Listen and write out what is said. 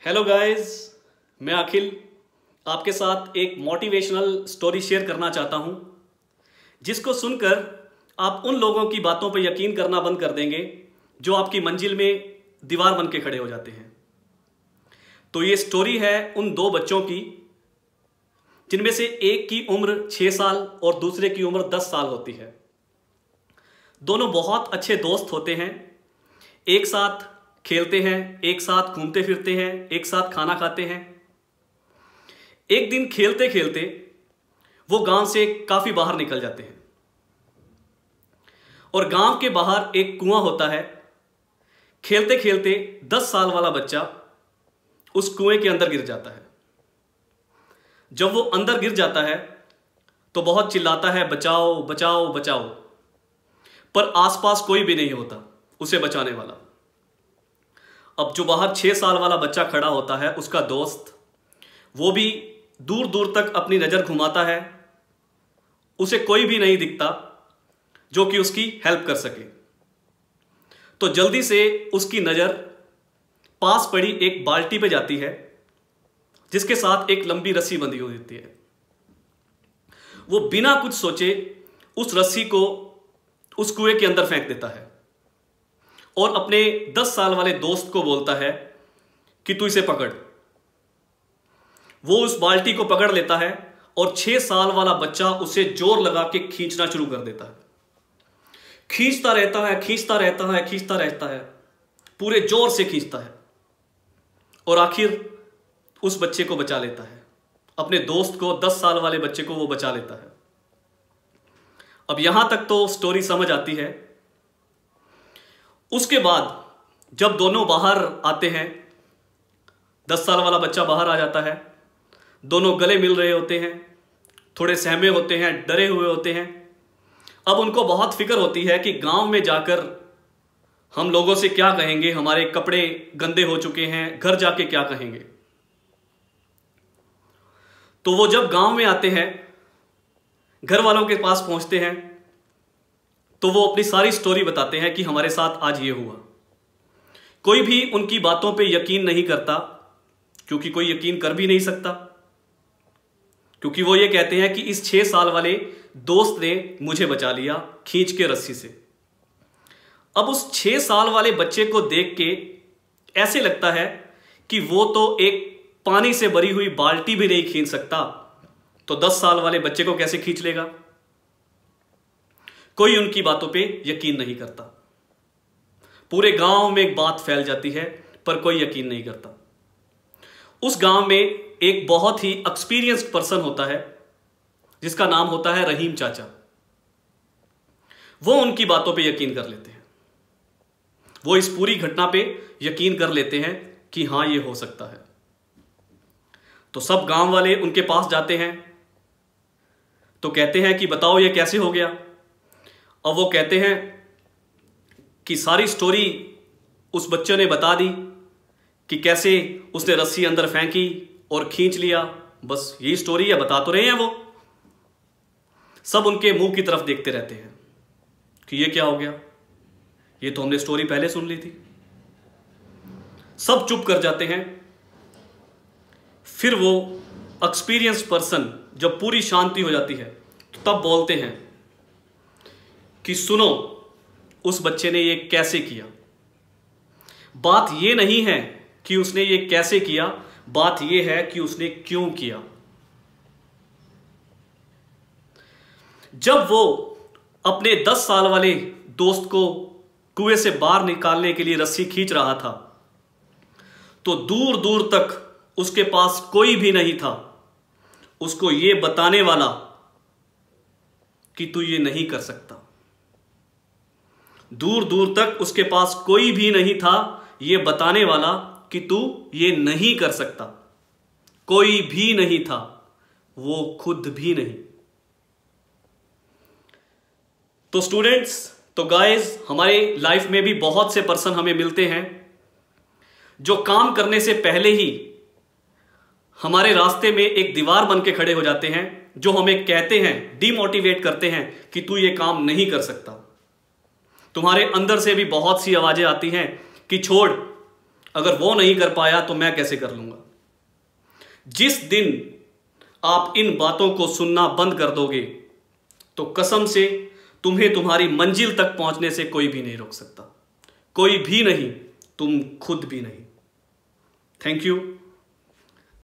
Hello guys, मैं अखिल आपके साथ एक मोटिवेशनल स्टोरी शेयर करना चाहता हूं, जिसको सुनकर आप उन लोगों की बातों पर यकीन करना बंद कर देंगे जो आपकी मंजिल में दीवार बन के खड़े हो जाते हैं। तो ये स्टोरी है उन दो बच्चों की, जिनमें से एक की उम्र 6 साल और दूसरे की उम्र 10 साल होती है। दोनों बहुत अच्छे दोस्त होते हैं, एक साथ खेलते हैं, एक साथ घूमते फिरते हैं, एक साथ खाना खाते हैं। एक दिन खेलते खेलते वो गांव से काफी बाहर निकल जाते हैं और गांव के बाहर एक कुआं होता है। खेलते खेलते 10 साल वाला बच्चा उस कुएं के अंदर गिर जाता है। जब वो अंदर गिर जाता है तो बहुत चिल्लाता है, बचाओ बचाओ बचाओ, पर आसपास कोई भी नहीं होता उसे बचाने वाला। अब जो बाहर 6 साल वाला बच्चा खड़ा होता है, उसका दोस्त, वो भी दूर दूर तक अपनी नज़र घुमाता है। उसे कोई भी नहीं दिखता जो कि उसकी हेल्प कर सके। तो जल्दी से उसकी नज़र पास पड़ी एक बाल्टी पे जाती है, जिसके साथ एक लंबी रस्सी बंधी हुई होती है। वो बिना कुछ सोचे उस रस्सी को उस कुएं के अंदर फेंक देता है और अपने 10 साल वाले दोस्त को बोलता है कि तू इसे पकड़। वो उस बाल्टी को पकड़ लेता है और 6 साल वाला बच्चा उसे जोर लगा के खींचना शुरू कर देता है। खींचता रहता है, खींचता रहता है, खींचता रहता है, पूरे जोर से खींचता है और आखिर उस बच्चे को बचा लेता है। अपने दोस्त को, 10 साल वाले बच्चे को वो बचा लेता है। अब यहां तक तो स्टोरी समझ आती है। उसके बाद जब दोनों बाहर आते हैं, 10 साल वाला बच्चा बाहर आ जाता है, दोनों गले मिल रहे होते हैं, थोड़े सहमे होते हैं, डरे हुए होते हैं। अब उनको बहुत फिक्र होती है कि गांव में जाकर हम लोगों से क्या कहेंगे, हमारे कपड़े गंदे हो चुके हैं, घर जाके क्या कहेंगे। तो वो जब गांव में आते हैं, घर वालों के पास पहुंचते हैं, तो वो अपनी सारी स्टोरी बताते हैं कि हमारे साथ आज ये हुआ। कोई भी उनकी बातों पे यकीन नहीं करता, क्योंकि कोई यकीन कर भी नहीं सकता, क्योंकि वो ये कहते हैं कि इस 6 साल वाले दोस्त ने मुझे बचा लिया खींच के रस्सी से। अब उस 6 साल वाले बच्चे को देख के ऐसे लगता है कि वो तो एक पानी से भरी हुई बाल्टी भी नहीं खींच सकता, तो 10 साल वाले बच्चे को कैसे खींच लेगा। कोई उनकी बातों पे यकीन नहीं करता। पूरे गांव में एक बात फैल जाती है, पर कोई यकीन नहीं करता। उस गांव में एक बहुत ही एक्सपीरियंस्ड पर्सन होता है, जिसका नाम होता है रहीम चाचा। वो उनकी बातों पे यकीन कर लेते हैं। वो इस पूरी घटना पे यकीन कर लेते हैं कि हां, ये हो सकता है। तो सब गांव वाले उनके पास जाते हैं, तो कहते हैं कि बताओ ये कैसे हो गया। और वो कहते हैं कि सारी स्टोरी उस बच्चे ने बता दी कि कैसे उसने रस्सी अंदर फेंकी और खींच लिया। बस यही स्टोरी है, बता तो रहे हैं वो। सब उनके मुंह की तरफ देखते रहते हैं कि ये क्या हो गया, ये तो हमने स्टोरी पहले सुन ली थी। सब चुप कर जाते हैं। फिर वो एक्सपीरियंस पर्सन जब पूरी शांति हो जाती है, तो तब बोलते हैं कि सुनो, उस बच्चे ने ये कैसे किया। बात ये नहीं है कि उसने ये कैसे किया, बात ये है कि उसने क्यों किया। जब वो अपने 10 साल वाले दोस्त को कुएं से बाहर निकालने के लिए रस्सी खींच रहा था, तो दूर दूर तक उसके पास कोई भी नहीं था उसको ये बताने वाला कि तू ये नहीं कर सकता। दूर दूर तक उसके पास कोई भी नहीं था ये बताने वाला कि तू ये नहीं कर सकता। कोई भी नहीं था, वो खुद भी नहीं। तो स्टूडेंट्स, तो गाइस, हमारे लाइफ में भी बहुत से पर्सन हमें मिलते हैं जो काम करने से पहले ही हमारे रास्ते में एक दीवार बन के खड़े हो जाते हैं, जो हमें कहते हैं, डिमोटिवेट करते हैं कि तू ये काम नहीं कर सकता। तुम्हारे अंदर से भी बहुत सी आवाजें आती हैं कि छोड़, अगर वो नहीं कर पाया तो मैं कैसे कर लूंगा। जिस दिन आप इन बातों को सुनना बंद कर दोगे तो कसम से तुम्हें तुम्हारी मंजिल तक पहुंचने से कोई भी नहीं रोक सकता। कोई भी नहीं, तुम खुद भी नहीं। Thank you.